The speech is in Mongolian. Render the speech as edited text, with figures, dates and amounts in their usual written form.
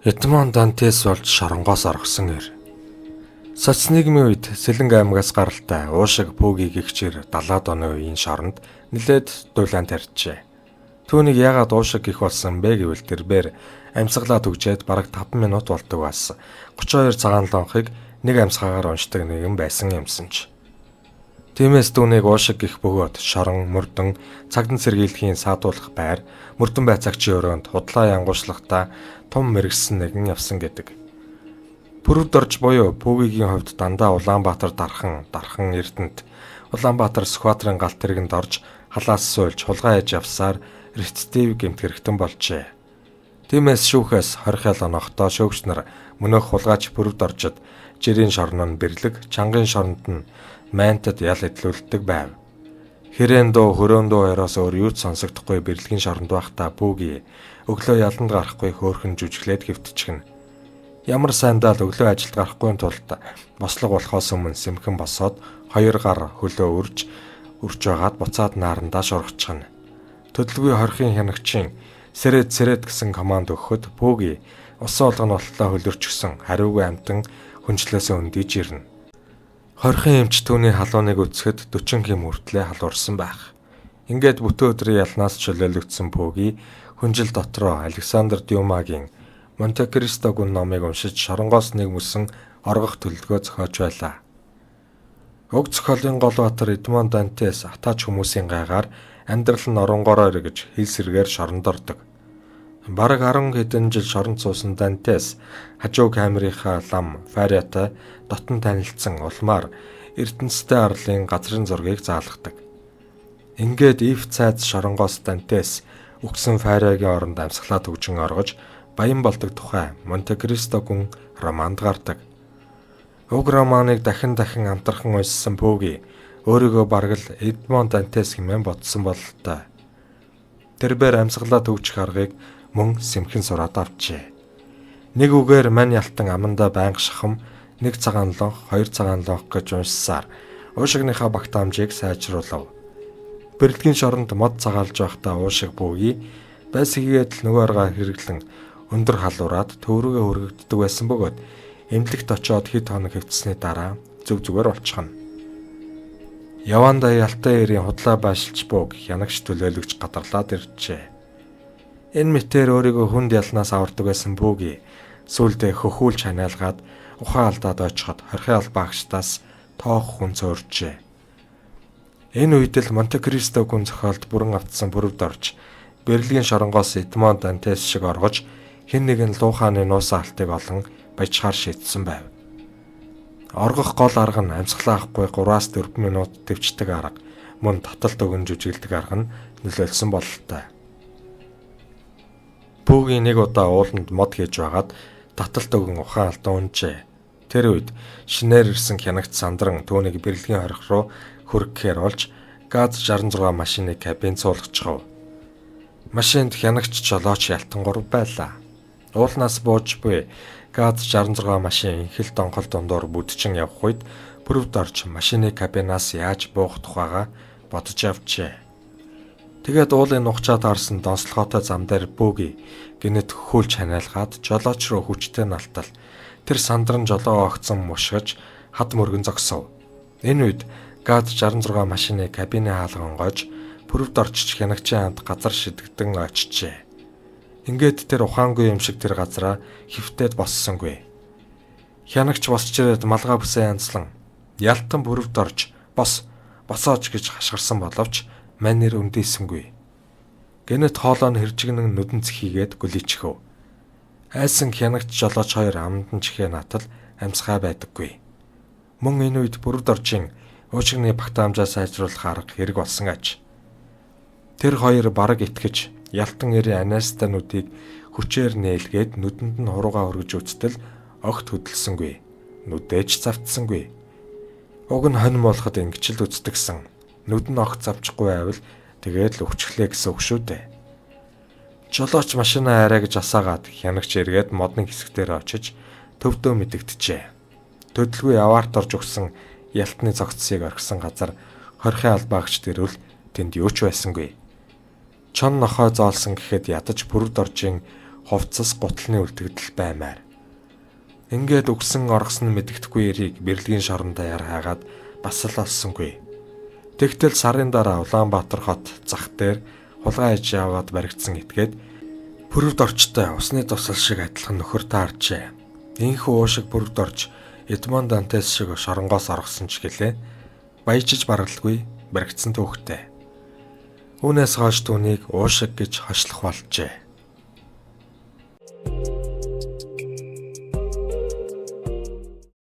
Эдмон Дантес болж шоронгоос оргсон эр. Социализмын үед Сэлэнг аймагаас гаралтай уушиг Пүүгийн гихчээр 70-аад оны үеийн шоронд нэлээд дулаан тарьжээ. Түүнийг яагаад уушиг гих болсон бэ гэвэл тэрээр амьсгалаа төгжээд бараг 5 минут болдог бас 32 цагаан лонхыг нэг амьсгаагаар уншдаг нэгэн байсан юмсанч. Тиймээс түүнийг уушиг гих бөгөөд шорон, мөрдөн, цагдан сэргийлэхийн саадуулах байр, мөрдөн байцаагчийн өрөөнд худлаа янгуучлахдаа том мэрэгсэн нэгэн явсан гэдэг. Пүрвд орж буюу Пүүгийн хувьд дандаа Улаанбаатар дархан Эрдэнэт, Улаанбаатар Сүхбаатарын галт тэргэнд орж халаас суульж хулгай хийж явсаар рецидив гэмтгэрхтэн болжээ. Тиймээс шүүхээс 20 онохдоо шүүгч нар мөнөөх хулгайч пүрвд оржод жирийн шорон нь бэрлэг, чанарын шоронд нь майнтад ял идлүүлдэг байв. Хэрэн дуу, хөрөөн дуу ороос өөр юу ч сонсогдохгүй бэрлэгийн шоронд байхдаа Пүүги өглөө яланд гарахгүй хөөхөн жүжиглээд хэвтчихнэ. Ямар сайндаа л өглөө ажилд гарахгүй тулд бослог болохоос өмнө сэмхэн босоод 2 гар хөлөө үрж байгаад буцаад наарандаа шургацчихна. Төдөлгүй хорхийн хянагчийн сэрэд гэсэн команд өгөхөд Пүүги усан олгон болтлоо хөлөрчихсөн хариугүй амтан хүнчлээсээ өндийж ирнэ. Хорхийн эмч түүний халууныг үзэхэд 40 км хүртлээр халуурсан байх. Ингээд бүтэн өдрийн ялнаас чөлөөлөгдсөн Пүүги хүнжил дотроо Александр Дюмагийн Монте Кристо гүн номыг уншиж шоронгоос нэг мөсөн оргох төлөвлөгөө зохиож байлаа. Уг зохиолын гол баатар Эдмон Дантес атаач хүмүүсийн гайгаар амьдрал нь оронгороо эргэж хил сэргээр шоронд ордог. Бараг 10 хэдэн жил шоронд суусан Дантес хажуу камерынхаа лам Фариатай дотн танилцсан улмаар Эрдэнэстэй арлын газрын зургийг заалгадаг. Ингээд ив цайз шоронгоос Дантес өгсөн Фариагийн оронд амьсгалаа төгжин оргож баян болдог тухай Монте Кристо гүн романд гардаг. Уг романыг дахин амтархан уншсан Пүүги өөрийгөө бараг л Эдмон Дантес хэмээн бодсон бололтой. Тэрээр амьсгалаа төгжих аргыг мөн сэмхэн сураад авчээ. Нэг үгээр мань ялтан амандаа байнга шахам, 1 цагаан лонх, 2 цагаан лонх гэж уншсаар уушигныхаа багтаамжийг сайжруулав. Бэрлэгийн шоронд мод цагаалж байхдаа уушиг Пүүги байсгийгээд л нөгөө аргаа хэрэглэн өндөр халуураад төврөөгөө хүргэгддэг байсан бөгөөд эмнэлэгт очиод хэд хоног хэвтсэний дараа зүгээр болчихно. Явандаа ялтай эрийн худлаа байшилч Пүүг янагч төлөөлөгч гадарлаад иржээ. Энэ мэтээр өөрийгөө хүнд ялнаас авардаг байсан Пүүги сүүлдээ хөхүүлж ханиалгаад ухаан алдаад очиход хорхын албаагчдаас тоох хүн цөөржээ. Энэ үед л Монте Кристо гүн зохиолд бүрэн автсан пүрвд орж Берлигийн шоронгоос Эдмон Дантес шиг оргож хэн нэгэн луухааны нуусан алтыг олон баяжхаар шийдсэн байв. Оргох гол арга нь амьсгалаа авахгүй 3-4 минут төвчдөг арга, мөн таталт өгөн жүжиглдэг арга нь нөлөөлсөн бололтой. Пүүгийн нэг удаа ууланд мод хийж байгаад таталт өгөн ухаан алтан унжээ. Тэр үед шинээр ирсэн хянагч Сандран түүнийг бэрлэгийн хорих руу хүргэхээр болж ГАЗ 66 машиныг кабинд суулгачихав. Машинд хянагч жолооч ялтан 3 байлаа. Уулнаас бууж буй ГАЗ 66 машин инхэл донхол дундуур бүдчин явах үед пүрвд орж машины кабинаас яаж буух тухайга бодож авчээ. Тэгээд уулын нухчаад харсан донслогоотой зам дээр Пүүги гинэт хөхүүлж ханиалгаад жолооч руу хүчтэй налтал тэр сандран жолоо огцсон мушгиж хад мөргөн зогсов. Энэ үед ГАЗ 66 машины кабины хаалга онгойж пүрвд орчиж хянагчийн хамт газар шидэгдэн очижээ. Ингээд тэр ухаангүй юм шиг тэр газараа хөвтөд боссонгүй. Хянагч босч ирээд малгай бүсээ янзлан ялтан пүрвд орж босооч гэж хашгирсан боловч манер өндийсэнгүй. Гэнэт хоолоо нь хэржигнэн нүдэн цэхийгээд гүлийчихв. Айсан хянагч жолооч хоёр амндан чихээ натал амьсгаа байдаггүй. Мөн энэ үед пүрвд оржийн уушигны багтаамжаа сайжруулах арга хэрэг болсон аж. Тэр хоёр бараг итгэж ялтан эрийн анаастануудыг хүчээр нээлгээд нүдэнд нь хуруугаа өргөж үцтэл огт хөдөлсөнгүй. Нүдээж завтсангүй. Уг нь хонь болоход ингэж л үздэгсэн. Нүд нь огт завчихгүй байвал тэгээд л өвчглээ гэсэн үг шүү дээ. Жолооч машинаа арай гэж асаагаад хянагч эргээд модны хэсгээр очиж төвдөө мэдэгдэжээ. Төдөлгүй аваарт орж өгсөн ялтны цогцсыг орхисон газар хорхын албаагч дэрвэл тэнд юу ч байсангүй. Чон нохой зоолсон гэхэд ядаж пүрвд оржийн хувцас гутлын үлдэгдэл баймаар. Ингээд үгсэн оргосон мэддэхгүй эрийг Бэрлэгийн шорондоо яраагаад бас л олсонгүй. Тэгтэл сарын дараа Улаанбаатар хот зах дээр хулгай ээж яваад баригдсан этгээд пүрвд орчтой усны тусал шиг адилхан нөхөр таарчээ. Инхүү уушиг пүрвд орж Эдмон Дантес шиг шоронгоос оргосон ч гэлээ. Баяжиж баргалгүй баригдсан түүхтэй. Үүнээс хойш түүнийг уушиг гэж хошлох болжээ.